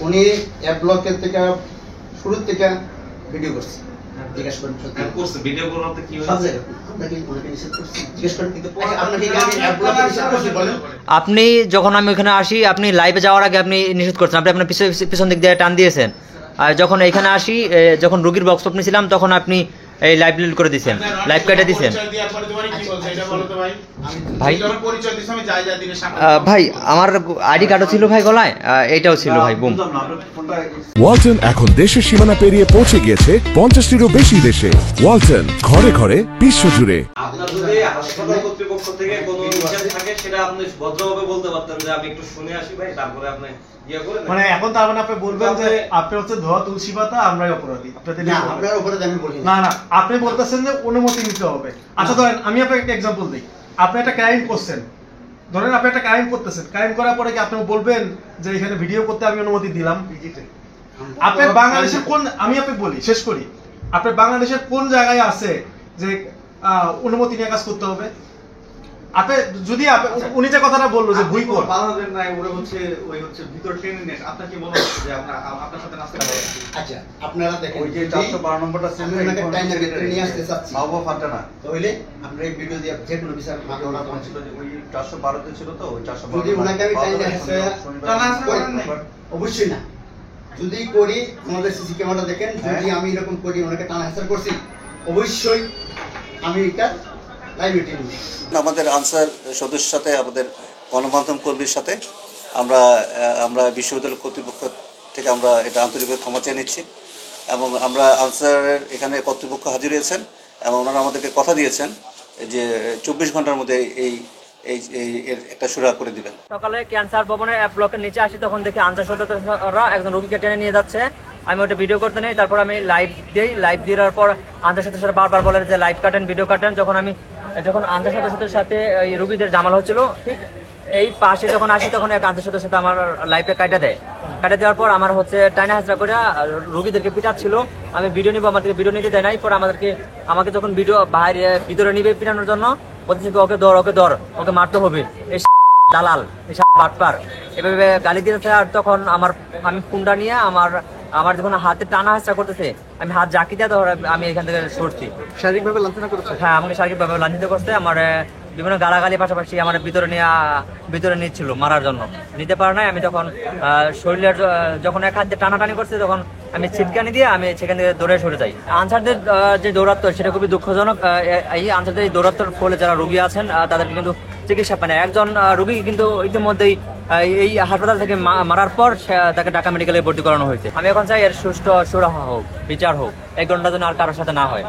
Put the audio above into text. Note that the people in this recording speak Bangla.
উনি অ্যাপ ব্লকের থেকে শুরু থেকে ভিডিও করছে। জিজ্ঞেস করেন করছে ভিডিও করতে কি হয়েছে আপনাকে ওনাকে নিষেধ করছি জিজ্ঞেস করেন কিন্তু আপনাকে কি আমি অ্যাপ ব্লকে নিষেধ করছি বলেন। আপনি যখন আমি ওখানে আসি আপনি লাইভে যাওয়ার আগে আপনি নিষেধ করছেন, আপনি আপনার পিছন দিক দিয়ে টান দিয়েছেন। আর যখন এখানে আসি যখন রোগীর বক্স আপনি ছিলাম তখন আপনি এই লাইভ ডিলিট করে দিয়েছেন, লাইভ কেটে দিয়েছেন। ভাই ভাই আমার আইডি কার্ডও ছিল ভাই গলায়, এইটাও ছিল ভাই। বুম। ওয়ালটন এখন দেশের সীমানা পেরিয়ে পৌঁছে গিয়েছে 50টিরও বেশি দেশে। ওয়ালটন ঘরে ঘরে বিশ্বজুড়ে। আপনার যদি হাসপাতাল কর্তৃপক্ষ থেকে কোনো নিষেধ থাকে সেটা আপনি ভদ্রভাবে বলতে পারতেন যে আমি একটু শুনে আসি ভাই, তারপরে আপনি ইয়ে করে মানে এখন তার মানে আপনি বলবেন যে আপনি হচ্ছে ধোয়া তুলসী পাতা, আমরাই অপরাধী। আপনাদের না, আপনার অপরাধ আমি বলি না না, আপনি বলতেছেন যে অনুমতি নিতে হবে। আচ্ছা ধরেন আমি আপনাকে একটা এক্সাম্পল দিই, আপনি একটা ক্রাইম করছেন, ধরেন আপনি একটা ক্রাইম করতেছেন, ক্রাইম করার পরে কি আপনি বলবেন যে এখানে ভিডিও করতে আমি অনুমতি দিলাম? আপনি বাংলাদেশের কোন, আমি আপনাকে বলি শেষ করি, আপনি বাংলাদেশের কোন জায়গায় আছে যে অনুমতি নিয়ে কাজ করতে হবে? আপনি যদি উনি যে কথাটা বললো যে ভুই কর বাংলাদেশ নাই, ওরা হচ্ছে ওই হচ্ছে ভিতর টেনে নেন, আপনার কি মনে হচ্ছে যে আপনার সাথে নাচতে পারে? আচ্ছা আপনারা দেখেন ওই যে 412 নম্বরটা আমি ওনাকে টাইমের ভিতরে নিয়ে আসতে চাচ্ছি, বাবা ফাটা না তাহলে আপনারা এই ভিডিও দিয়ে যে কোনো বিচার মাকে ওনা তখন ছিল যে ওই 412 তে ছিল তো ওই 412 যদি ওনাকে আমি টাইমে আসতে অবশ্যই না, যদি করি আমাদের সিসি ক্যামেরা দেখেন, যদি আমি এরকম করি ওনাকে টানা হেসার করছি অবশ্যই আমি এটা লাইভে টেনে নিই। আমাদের আনসার সদস্যের সাথে আমাদের গণমাধ্যম কর্মীর সাথে আমরা বিশ্ববিদ্যালয় কর্তৃপক্ষ থেকে আমরা এটা আন্তরিকভাবে ক্ষমা চেয়ে নিচ্ছি এবং আমরা আনসারের এখানে কর্তৃপক্ষ হাজির হয়েছেন এবং ওনারা আমাদেরকে কথা দিয়েছেন যে 24 ঘন্টার মধ্যে এই একটা সুরাহা করে দিবেন। সকালে ক্যান্সার ভবনের অ্যাপ ব্লকের নিচে আসি, তখন দেখি আনসার সদস্যরা একজন রোগীকে টেনে নিয়ে যাচ্ছে। আমি ওটা ভিডিও করতে নেই, তারপর আমি লাইভ দিই। লাইভ দেওয়ার পর আনসার সদস্যরা বারবার বলেন যে লাইভ কাটেন, ভিডিও কাটেন। যখন আনসার সদস্যদের সাথে এই রোগীদের জামাল হচ্ছিল, ঠিক এই পাশে যখন আসি তখন এক আনসার সদস্যের সাথে আমার লাইভটা কাটা দেওয়ার পর আমার হচ্ছে টাইনা হাজরা করে রোগীদেরকে পিটাচ্ছিল। আমি ভিডিও নিবো, আমাদেরকে ভিডিও নিতে দেয় নাই। পরে আমাকে যখন ভিডিও বাইরে ভিতরে নিবে পিটানোর জন্য বলতেছে ওকে ধর, ওকে মারতে হবে, এই দালাল, এই বাটপার, এভাবে গালি দিতেছে। আর তখন আমি ফোনটা নিয়ে আমার যখন হাতে টানা হাসা করতেছে, আমি হাত জাকি দিয়ে আমি এখান থেকে সরছি। শারীরিকভাবে লাঞ্ছনা করেছে? হ্যাঁ, আমাকে শারীরিকভাবে লাঞ্ছিত করতে, আমার বিভিন্ন গালাগালি পাশাপাশি আমার ভিতরে নিচ্ছিল মারার জন্য, নিতে পারে নাই। আমি তখন শরীরের যখন এক হাত দিয়ে টানাটানি করছে তখন আমি ছিটকানি দিয়ে আমি সেখান থেকে দৌড়ে সরে যাই। আনসারদের যে দৌরাত্ম সেটা খুবই দুঃখজনক। এই আনসারদের এই দৌরাত্মের ফলে যারা রোগী আছেন তাদেরকে কিন্তু চিকিৎসা পায় না। একজন রোগী কিন্তু ইতিমধ্যেই এই হাসপাতাল থেকে মারার পর তাকে ঢাকা মেডিকেলে ভর্তি করানো হয়েছে। আমি এখন চাই এর সুষ্ঠু সুরাহা হোক, বিচার হোক, এই ঘটনাটা যেন আর কারোর সাথে না হয়।